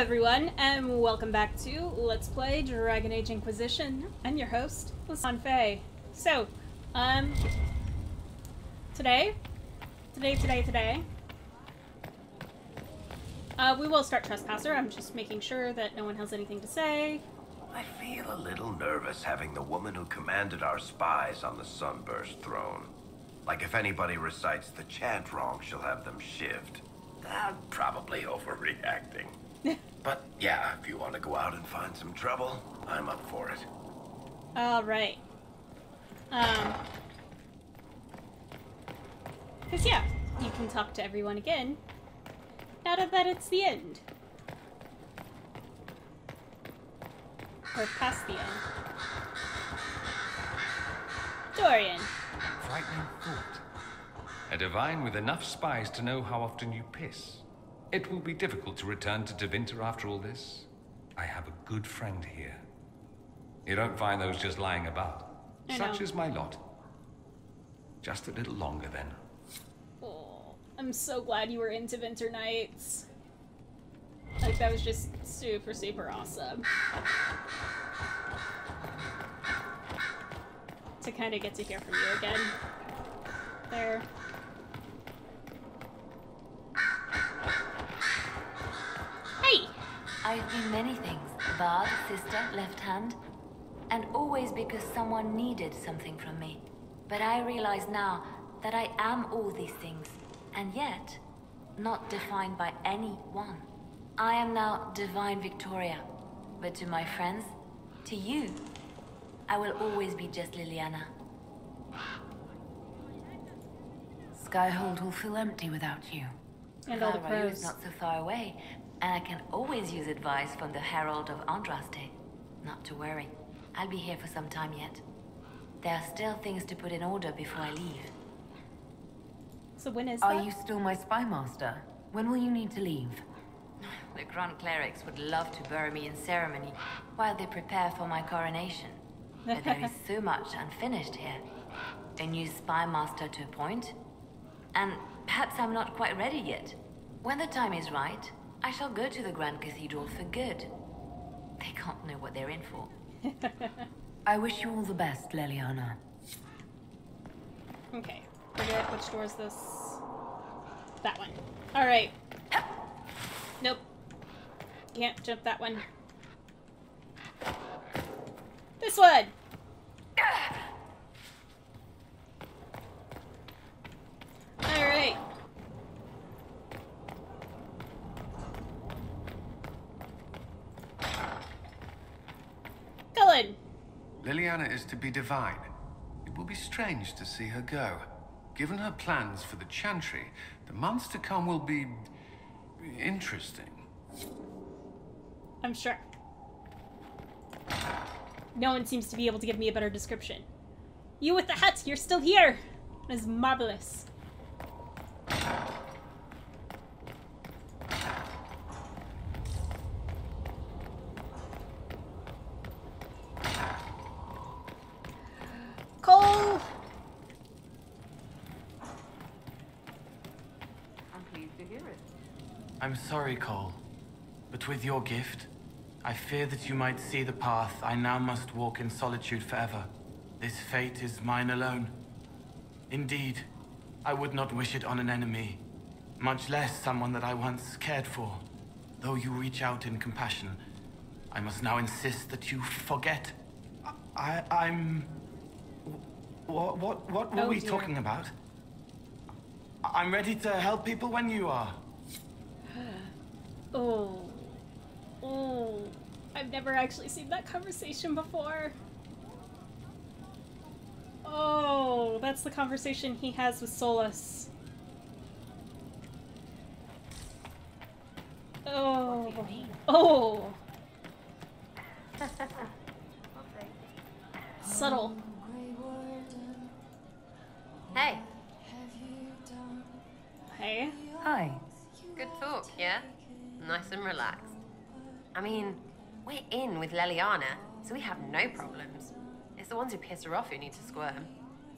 everyone, and welcome back to Let's Play Dragon Age Inquisition. I'm your host, Lisanne Faye. So, today, we will start Trespasser. I'm just making sure that no one has anything to say. I feel a little nervous having the woman who commanded our spies on the Sunburst throne. Like if anybody recites the chant wrong, she'll have them shivved. I'm probably overreacting. But yeah, if you want to go out and find some trouble, I'm up for it. Alright. Because yeah, you can talk to everyone again. Now that it's the end. Or past the end. Dorian. Frightening thought. A divine with enough spies to know how often you piss. It will be difficult to return to Tevinter after all this. I have a good friend here. You don't find those just lying about. Such is my lot. Just a little longer then. Oh, I'm so glad you were into Winter Nights. Like, that was just super, super awesome. To kind of get to hear from you again. There. Hey! I've been many things. Bard, sister, left hand. And always because someone needed something from me. But I realize now that I am all these things. And yet, not defined by any one. I am now Divine Victoria. But to my friends, to you, I will always be just Liliana. Skyhold will feel empty without you. And all the Valrayu crows. is not so far away, and I can always use advice from the Herald of Andraste. Not to worry, I'll be here for some time yet. There are still things to put in order before I leave. So when is Are that? you still my spy master? When will you need to leave? The Grand Clerics would love to bury me in ceremony while they prepare for my coronation. But there is so much unfinished here. A new spy master to appoint, and perhaps I'm not quite ready yet. When the time is right, I shall go to the Grand Cathedral for good. They can't know what they're in for. I wish you all the best, Liliana. Okay. Forget which door is this. That one. Alright. Nope. Can't jump that one. This one! Alright. Cullen! Liliana is to be divine. It will be strange to see her go. Given her plans for the Chantry, the months to come will be interesting. I'm sure. No one seems to be able to give me a better description. You with the hat, you're still here! That is marvelous. Cole! I'm pleased to hear it. I'm sorry, Cole, but with your gift, I fear that you might see the path I now must walk in solitude forever. This fate is mine alone. Indeed, I would not wish it on an enemy, much less someone that I once cared for. Though you reach out in compassion, I must now insist that you forget. I'm... What were we talking about? I'm ready to help people when you are. Oh. Oh. I've never actually seen that conversation before. Oh, that's the conversation he has with Solus. Oh. Oh. Subtle. Hey, Hey. Hi. good talk, yeah? Nice and relaxed. I mean, we're in with Liliana, so we have no problems. It's the ones who piss her off who need to squirm.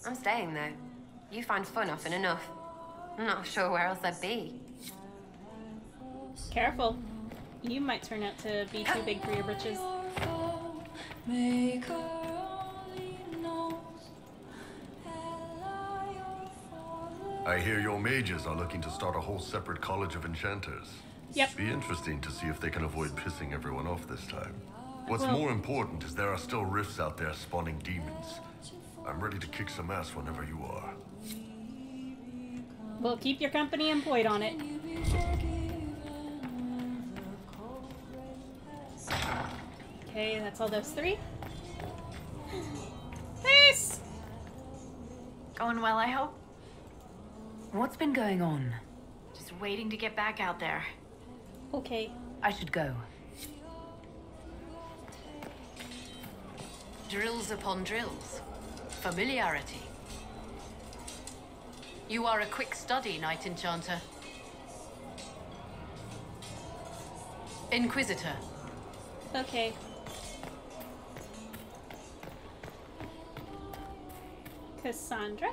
I'm staying though. You find fun often enough. I'm not sure where else I'd be. Careful. You might turn out to be too big for your britches. I hear your mages are looking to start a whole separate college of enchanters. Yep. Be interesting to see if they can avoid pissing everyone off this time. What's more important is there are still rifts out there spawning demons. I'm ready to kick some ass whenever you are. Well, keep your company employed on it. Okay, that's all those three. Peace! Going well, I hope? What's been going on? Just waiting to get back out there. Okay. I should go. Drills upon drills. Familiarity. You are a quick study, Knight Enchanter. Inquisitor. Okay. Cassandra?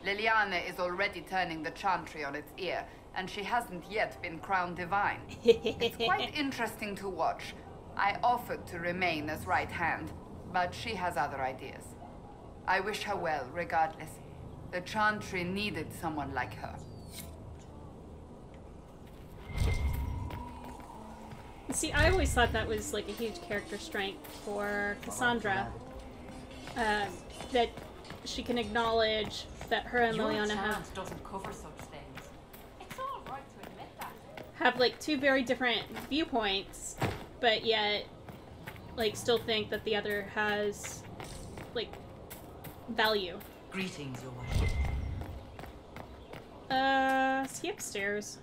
Liliana is already turning the chantry on its ear, and she hasn't yet been crowned divine. It's quite interesting to watch. I offered to remain as right hand, but she has other ideas. I wish her well, regardless. The chantry needed someone like her. See, I always thought that was like a huge character strength for Cassandra. That she can acknowledge that her and Liliana doesn't cover such things. It's all right to admit that. have like two very different viewpoints, but yet like still think that the other has like value. Greetings, Your Worship. Is he upstairs?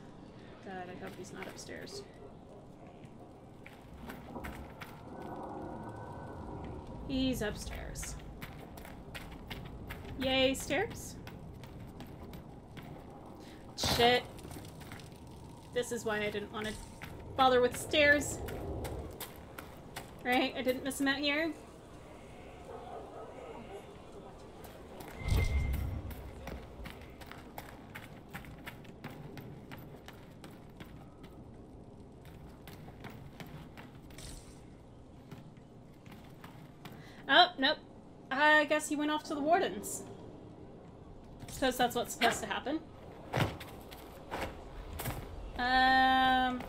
God, I hope he's not upstairs. He's upstairs. Yay, stairs. Shit. This is why I didn't want to bother with stairs. Right? I didn't miss him out here. Oh, nope. I guess he went off to the wardens. Suppose that's what's supposed to happen.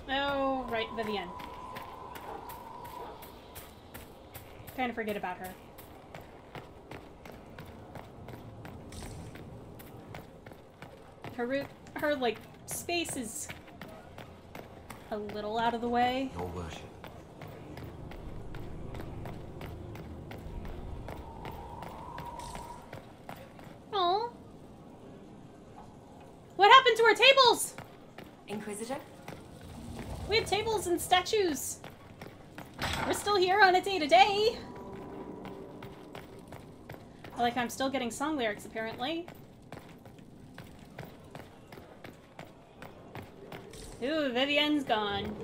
Oh, right, Vivienne. Kind of forget about her. Her, like, space is a little out of the way. Your worship. Oh. What happened to our tables? Inquisitor? We had tables and statues. We're still here on a day-to-day. Like, I'm still getting song lyrics, apparently. Ooh, Vivienne's gone.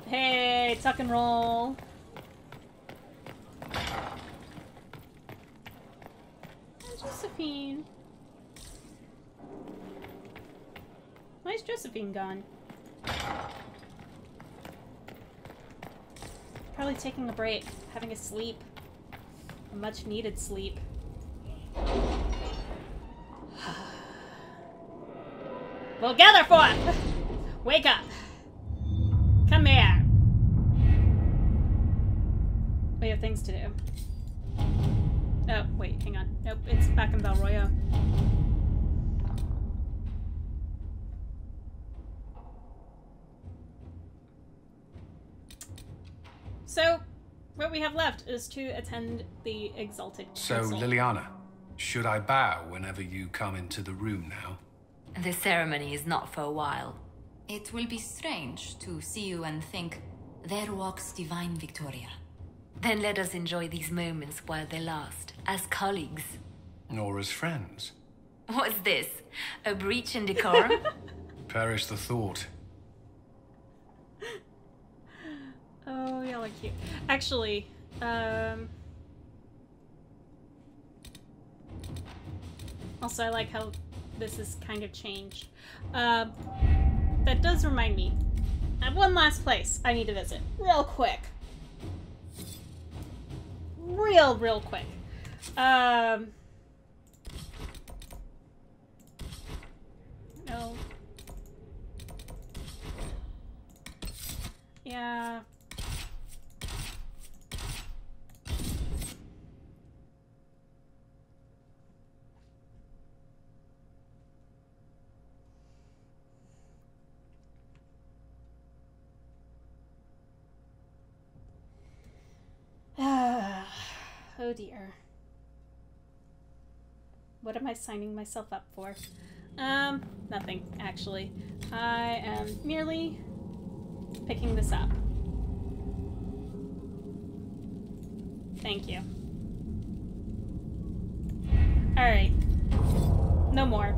Hey, tuck and roll. Josephine. Why's Josephine gone? Probably taking a break, having a sleep. A much needed sleep. Well, gather forth! Wake up! Come here! We have things to do. Oh, wait, hang on. Nope, it's back in Valroya. So, what we have left is to attend the Exalted Council. So, Liliana, should I bow whenever you come into the room now? The ceremony is not for a while. It will be strange to see you and think, there walks divine Victoria. Then let us enjoy these moments while they last, as colleagues. Or as friends? What's this? A breach in decorum? Perish the thought. Oh, y'all are cute. Actually, also I like how this has kind of changed. That does remind me. I have one last place I need to visit. Real quick. Real quick. No. Yeah. Oh dear. What am I signing myself up for? Nothing, actually. I am merely picking this up. Thank you. Alright. No more.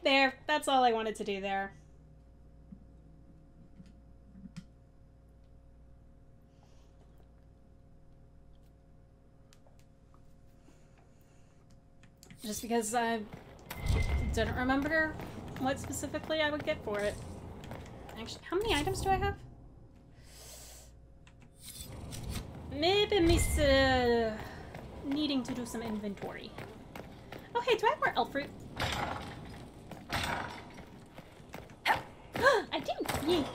There. That's all I wanted to do there. Just because I didn't remember what specifically I would get for it. Actually, how many items do I have? Maybe Miss needing to do some inventory. Oh hey, do I have more elf fruit? I do! Yay!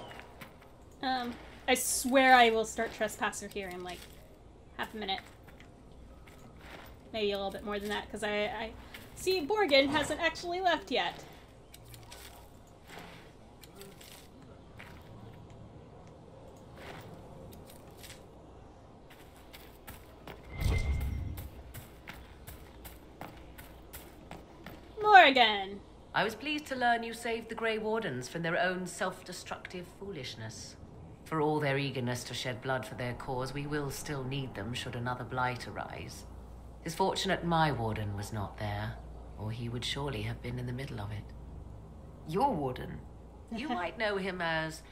I swear I will start Trespasser here in like half a minute. Maybe a little bit more than that, because I see Borgin hasn't actually left yet. Morgan! I was pleased to learn you saved the Grey Wardens from their own self-destructive foolishness. For all their eagerness to shed blood for their cause, we will still need them should another blight arise. It's fortunate my warden was not there, or he would surely have been in the middle of it. Your warden? You might know him as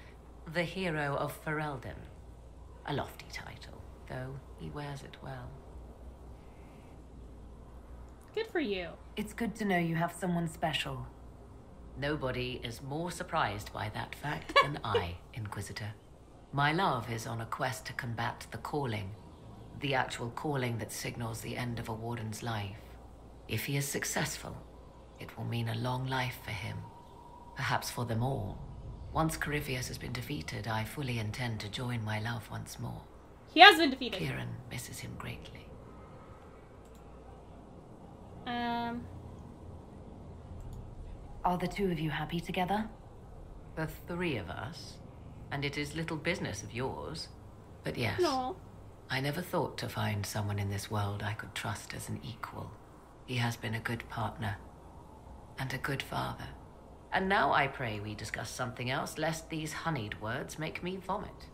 the Hero of Ferelden. A lofty title, though he wears it well. Good for you. It's good to know you have someone special. Nobody is more surprised by that fact than I, Inquisitor. My love is on a quest to combat the calling. The actual calling that signals the end of a warden's life. If he is successful, it will mean a long life for him. Perhaps for them all. Once Corypheus has been defeated, I fully intend to join my love once more. He has been defeated. Kieran misses him greatly. Are the two of you happy together? The three of us. And it is little business of yours. But yes. No. I never thought to find someone in this world I could trust as an equal. He has been a good partner. And a good father. And now I pray we discuss something else, lest these honeyed words make me vomit.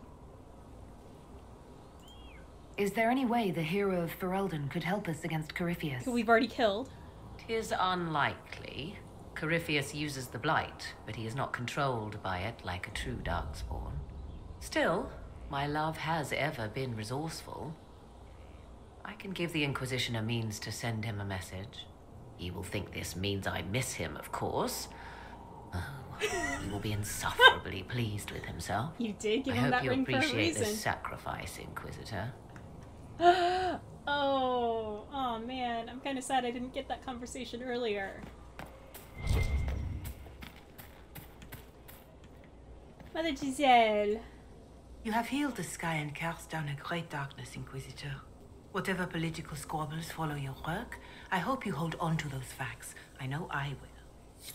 Is there any way the Hero of Ferelden could help us against Corypheus? Who we've already killed. 'Tis unlikely. Corypheus uses the Blight, but he is not controlled by it like a true Darkspawn. Still, my love has ever been resourceful. I can give the Inquisition a means to send him a message. He will think this means I miss him, of course. Oh, he will be insufferably pleased with himself. You did give him that ring for a reason. I hope you appreciate this sacrifice, Inquisitor. Oh man, I'm kind of sad I didn't get that conversation earlier. Mother Giselle. You have healed the sky and cast down a great darkness, Inquisitor. Whatever political squabbles follow your work, I hope you hold on to those facts. I know I will.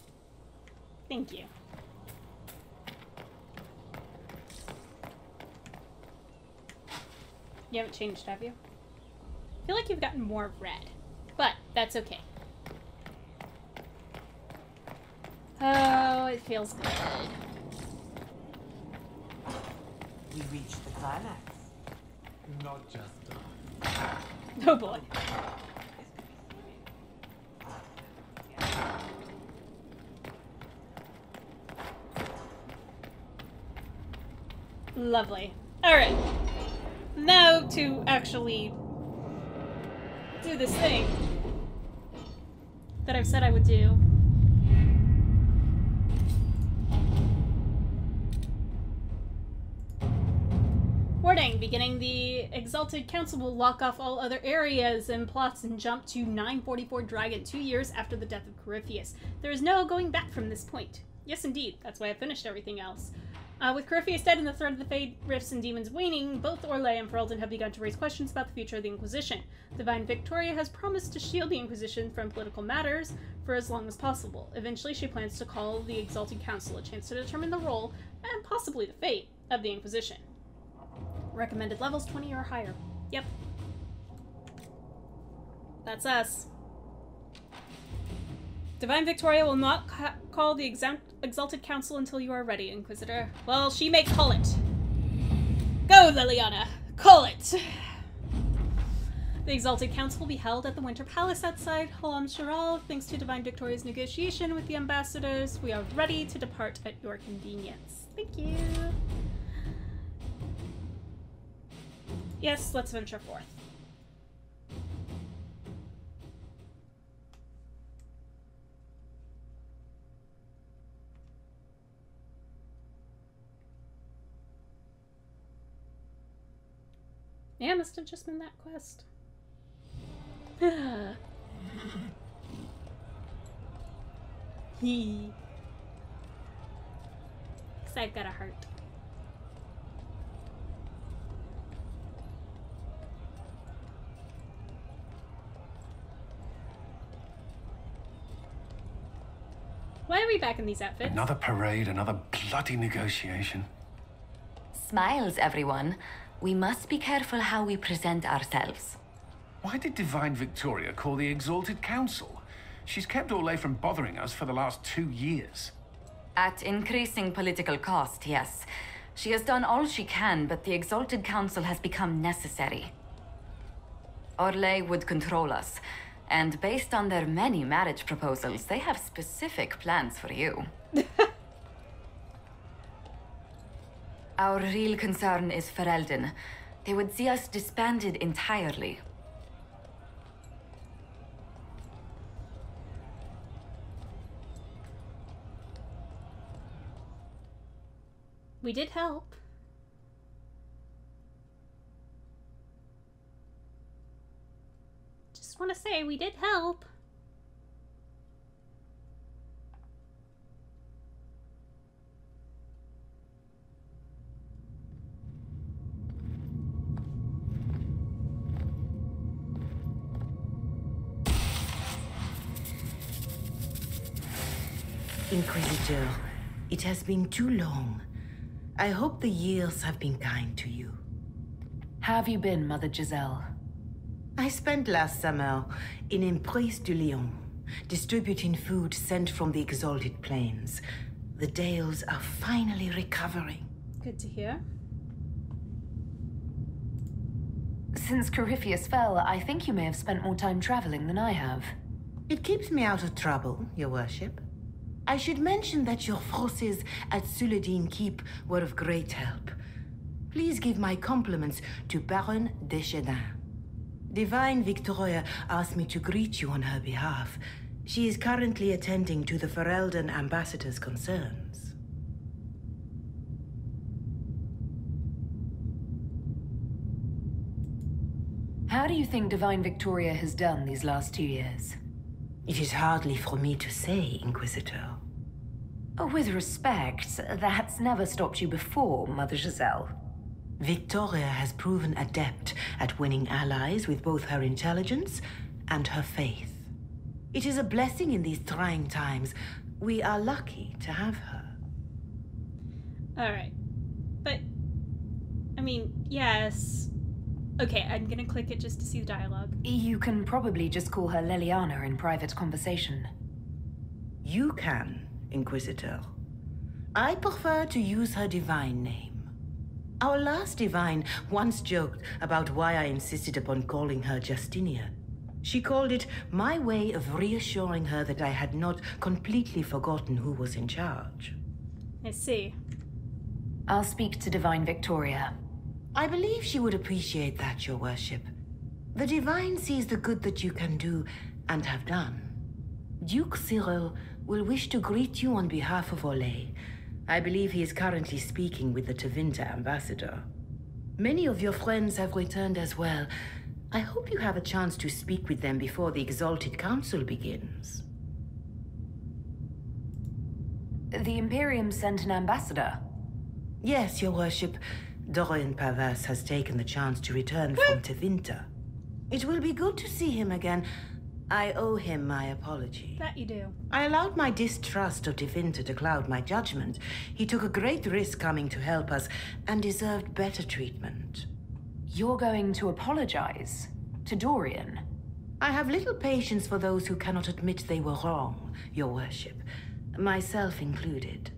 Thank you. You haven't changed, have you? I feel like you've gotten more red, but that's okay. Oh, it feels good. We reached the climax. Not just Oh boy. Lovely. Alright. Now to actually do this thing that I've said I would do. Warning, beginning the Exalted Council will lock off all other areas and plots and jump to 944 Dragon 2 years after the death of Corypheus. There is no going back from this point. Yes, indeed. That's why I finished everything else. With Corypheus dead and the threat of the Fade Rifts and Demons waning, both Orlais and Ferelden have begun to raise questions about the future of the Inquisition. Divine Victoria has promised to shield the Inquisition from political matters for as long as possible. Eventually, she plans to call the Exalted Council, a chance to determine the role, and possibly the fate, of the Inquisition. Recommended levels 20 or higher. Yep. That's us. Divine Victoria will not call the Exalted Council until you are ready, Inquisitor. Well, she may call it. Go, Liliana! Call it! The Exalted Council will be held at the Winter Palace outside Halam Sharal. Thanks to Divine Victoria's negotiation with the ambassadors, we are ready to depart at your convenience. Thank you. Yes, let's venture forth. Yeah, must have just been that quest. He. 'Cause I've got a heart. Why are we back in these outfits? Another parade, another bloody negotiation. Smiles, everyone. We must be careful how we present ourselves. Why did Divine Victoria call the Exalted Council? She's kept Orlais from bothering us for the last 2 years. At increasing political cost, yes. She has done all she can, but the Exalted Council has become necessary. Orlais would control us, and based on their many marriage proposals, they have specific plans for you. Our real concern is Ferelden. They would see us disbanded entirely. We did help. Just want to say, we did help. Inquisitor, it has been too long. I hope the years have been kind to you. How have you been, Mother Giselle? I spent last summer in Emprise de Lyon, distributing food sent from the Exalted Plains. The Dales are finally recovering. Good to hear. Since Corypheus fell, I think you may have spent more time traveling than I have. It keeps me out of trouble, Your Worship. I should mention that your forces at Suladin Keep were of great help. Please give my compliments to Baron Deschedin. Divine Victoria asked me to greet you on her behalf. She is currently attending to the Ferelden ambassador's concerns. How do you think Divine Victoria has done these last 2 years? It is hardly for me to say, Inquisitor. With respect, that's never stopped you before, Mother Giselle. Victoria has proven adept at winning allies with both her intelligence and her faith. It is a blessing in these trying times. We are lucky to have her. Alright. But, I mean, yes. Okay, I'm gonna click it just to see the dialogue. You can probably just call her Liliana in private conversation. You can, Inquisitor. I prefer to use her divine name. Our last divine once joked about why I insisted upon calling her Justinia. She called it my way of reassuring her that I had not completely forgotten who was in charge. I see. I'll speak to Divine Victoria. I believe she would appreciate that, Your Worship. The Divine sees the good that you can do and have done. Duke Cyril will wish to greet you on behalf of Olay. I believe he is currently speaking with the Tevinter ambassador. Many of your friends have returned as well. I hope you have a chance to speak with them before the Exalted Council begins. The Imperium sent an ambassador? Yes, Your Worship. Dorian Pavas has taken the chance to return from Tevinter. It will be good to see him again. I owe him my apology. That you do. I allowed my distrust of Tevinter to cloud my judgment. He took a great risk coming to help us and deserved better treatment. You're going to apologize? To Dorian? I have little patience for those who cannot admit they were wrong, Your Worship. Myself included.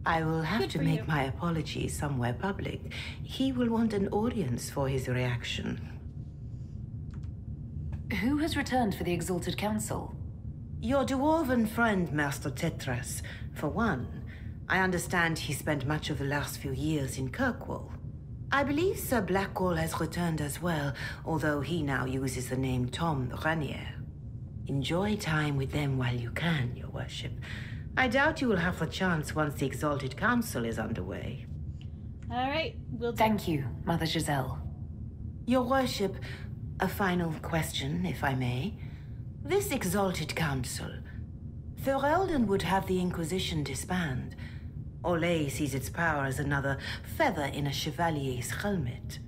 I will have to make my apologies somewhere public. He will want an audience for his reaction. Who has returned for the Exalted Council? Your dwarven friend, Master Tetras, for one. I understand he spent much of the last few years in Kirkwall. I believe Sir Blackwall has returned as well, although he now uses the name Tom Ranier. Enjoy time with them while you can, Your Worship. I doubt you will have a chance once the Exalted Council is underway. All right, we'll do. Thank you, Mother Giselle. Your Worship, a final question, if I may. This Exalted Council, Ferelden would have the Inquisition disband. Olay sees its power as another feather in a chevalier's helmet.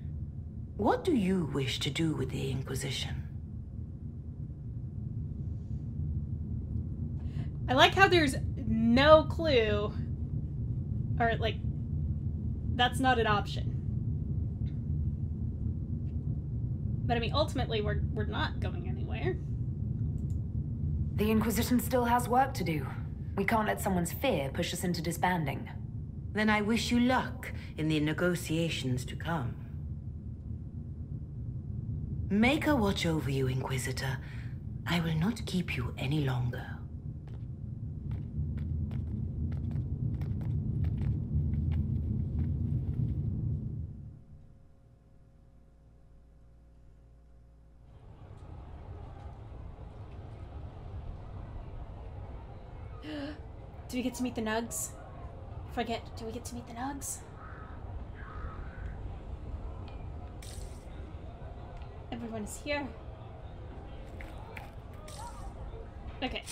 What do you wish to do with the Inquisition? I like how there's no clue, or like, that's not an option. But I mean, ultimately, we're not going anywhere. The Inquisition still has work to do. We can't let someone's fear push us into disbanding. Then I wish you luck in the negotiations to come. Make a watch over you, Inquisitor. I will not keep you any longer. Do we get to meet the Nugs? Forget, do we get to meet the Nugs? Everyone's here. Okay.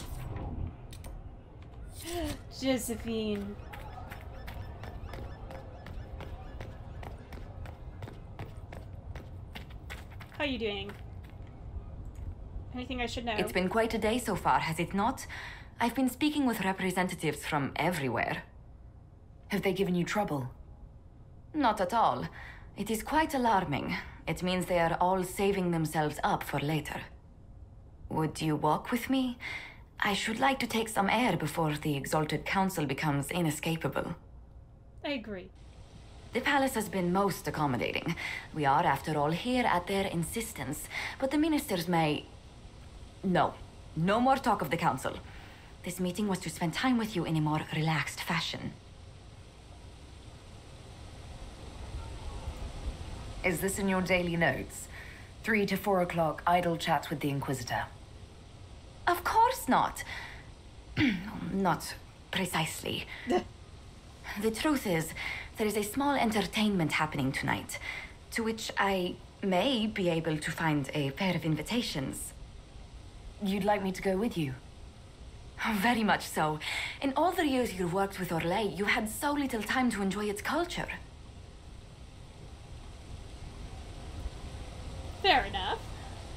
Josephine. How are you doing? Anything I should know? It's been quite a day so far, has it not? I've been speaking with representatives from everywhere. Have they given you trouble? Not at all. It is quite alarming. It means they are all saving themselves up for later. Would you walk with me? I should like to take some air before the Exalted Council becomes inescapable. I agree. The palace has been most accommodating. We are, after all, here at their insistence, but the ministers may... No. No more talk of the council. This meeting was to spend time with you in a more relaxed fashion. Is this in your daily notes? 3 to 4 o'clock, idle chat with the Inquisitor. Of course not. Not precisely. The truth is, there is a small entertainment happening tonight, to which I may be able to find a pair of invitations. You'd like me to go with you? Very much so. In all the years you worked with Orlais, you had so little time to enjoy its culture. Fair enough.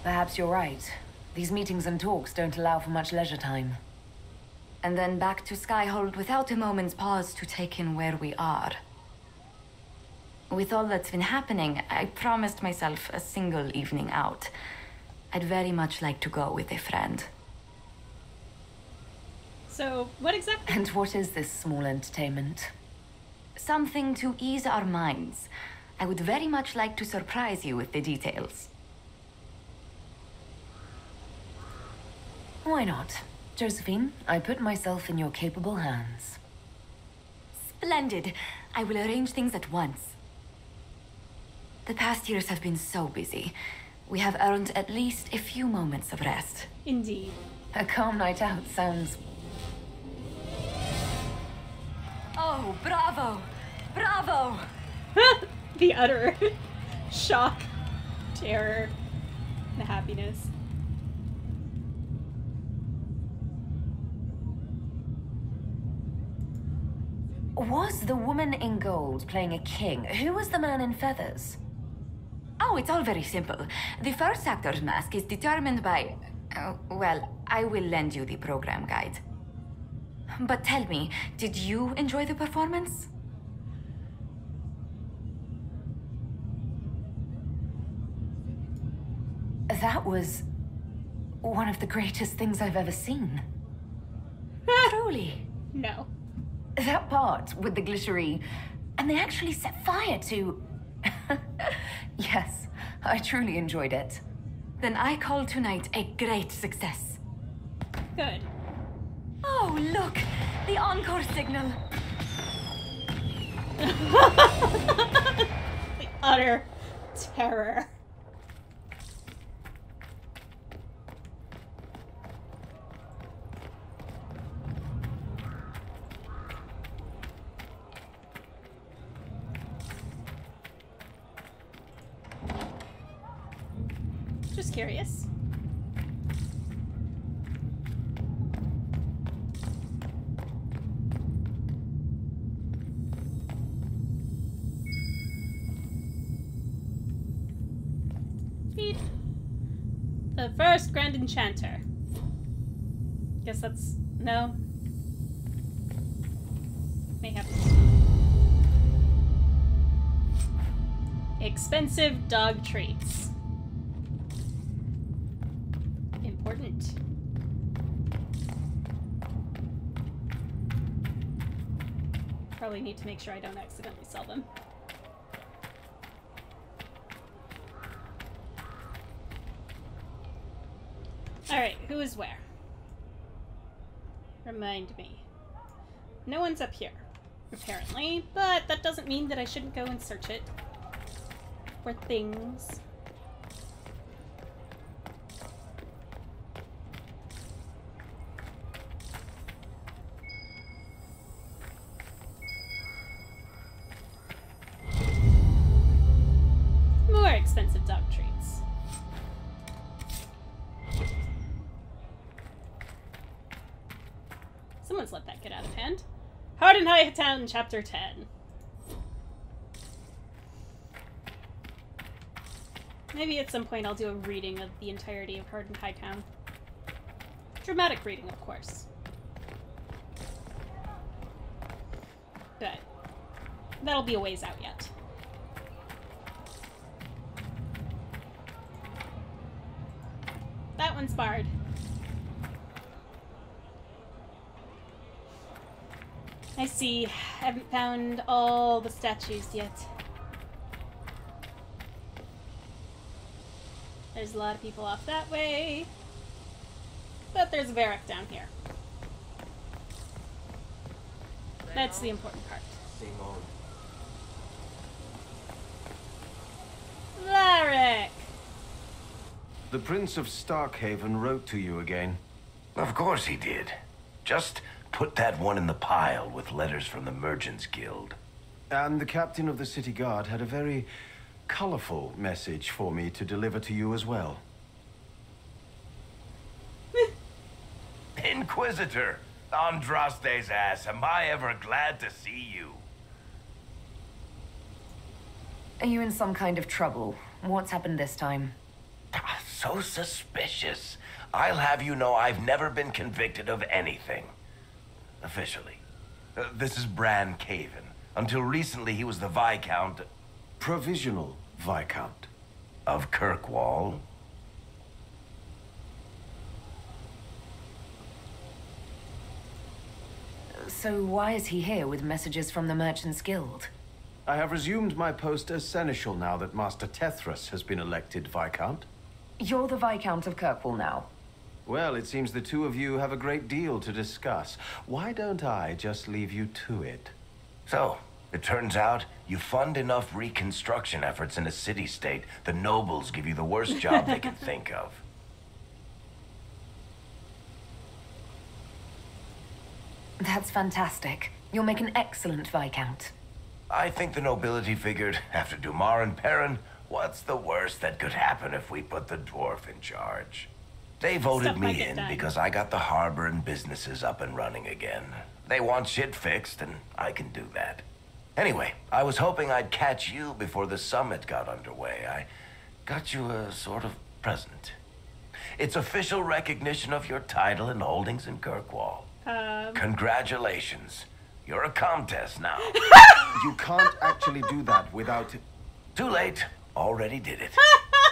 Perhaps you're right. These meetings and talks don't allow for much leisure time. And then back to Skyhold without a moment's pause to take in where we are. With all that's been happening, I promised myself a single evening out. I'd very much like to go with a friend. So, what exactly? And what is this small entertainment? Something to ease our minds. I would very much like to surprise you with the details. Why not? Josephine, I put myself in your capable hands. Splendid. I will arrange things at once. The past years have been so busy. We have earned at least a few moments of rest. Indeed. A calm night out sounds... Oh, bravo! Bravo! The utter shock, terror, the happiness. Was the woman in gold playing a king? Who was the man in feathers? Oh, it's all very simple. The first actor's mask is determined by... well, I will lend you the program guide. But tell me, did you enjoy the performance? That was one of the greatest things I've ever seen. Truly? No. That part with the glittery, and they actually set fire to... Yes, I truly enjoyed it. Then I call tonight a great success. Good. Oh, look! The encore signal! The utter terror. Just curious. Feed the first Grand Enchanter. Guess that's... no. Mayhap. Expensive dog treats. Important. Probably need to make sure I don't accidentally sell them. Alright, who is where? Remind me. No one's up here, apparently, but that doesn't mean that I shouldn't go and search it for things. More expensive dog treats. Someone's let that get out of hand. Hardin High Town, Chapter 10. Maybe at some point I'll do a reading of the entirety of Hardin High Town. Dramatic reading, of course. But that'll be a ways out yet. That one's barred. I see. Haven't found all the statues yet. There's a lot of people off that way. But there's a Varric down here. That's the important part. Varric! The Prince of Starkhaven wrote to you again. Of course he did. Just put that one in the pile with letters from the Merchants Guild. And the captain of the city guard had a very colorful message for me to deliver to you as well. Inquisitor! Andraste's ass, am I ever glad to see you? Are you in some kind of trouble? What's happened this time? So suspicious. I'll have you know I've never been convicted of anything. Officially. This is Bran Caven. Until recently, he was the Viscount... Provisional Viscount. Of Kirkwall. So why is he here with messages from the Merchants Guild? I have resumed my post as seneschal now that Master Tethras has been elected Viscount. You're the Viscount of Kirkwall now. Well, it seems the two of you have a great deal to discuss. Why don't I just leave you to it? So, It turns out you fund enough reconstruction efforts in a city-state, the nobles give you the worst job they can think of. That's fantastic. You'll make an excellent Viscount. I think the nobility figured, after Dumar and Perrin, what's the worst that could happen if we put the dwarf in charge? They voted me in because I got the harbor and businesses up and running again. They want shit fixed, and I can do that. Anyway, I was hoping I'd catch you before the summit got underway. I got you a sort of present. It's official recognition of your title and holdings in Kirkwall. Congratulations. You're a Comtesse now. You can't actually do that without... Too late. Already did it.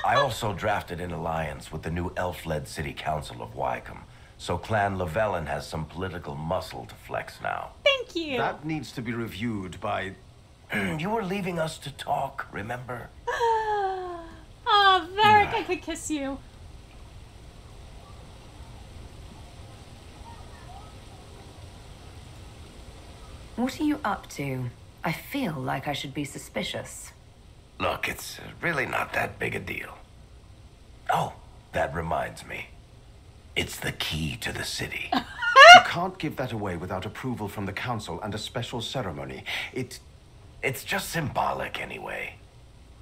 I also drafted an alliance with the new elf-led city council of Wycombe, so Clan Llewellyn has some political muscle to flex now. Thank you. That needs to be reviewed by... You were leaving us to talk, remember? Oh, Varric, I could kiss you. What are you up to? I feel like I should be suspicious. Look, it's really not that big a deal. Oh, that reminds me. It's the key to the city. You can't give that away without approval from the council and a special ceremony. It's just symbolic anyway.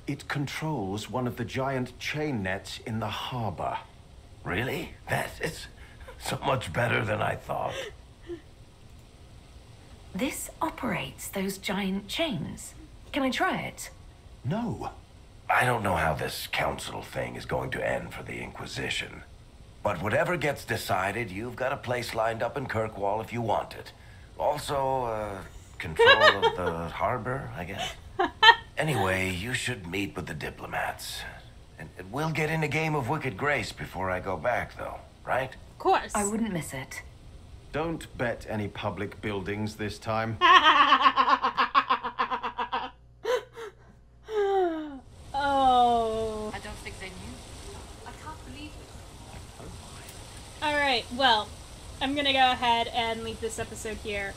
It controls one of the giant chain nets in the harbor. Really? That is so much better than I thought. This operates those giant chains. Can I try it? No. I don't know how this council thing is going to end for the Inquisition. But whatever gets decided, you've got a place lined up in Kirkwall if you want it. Also, control of the harbor, I guess. Anyway, you should meet with the diplomats. And we'll get in a game of Wicked Grace before I go back, though, right? Of course. I wouldn't miss it. Don't bet any public buildings this time. Oh. I don't think they knew. I can't believe it. Alright, well, I'm gonna go ahead and leave this episode here.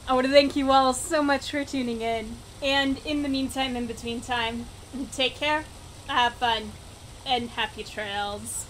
I want to thank you all so much for tuning in. And in the meantime, in between time, take care, have fun, and happy trails.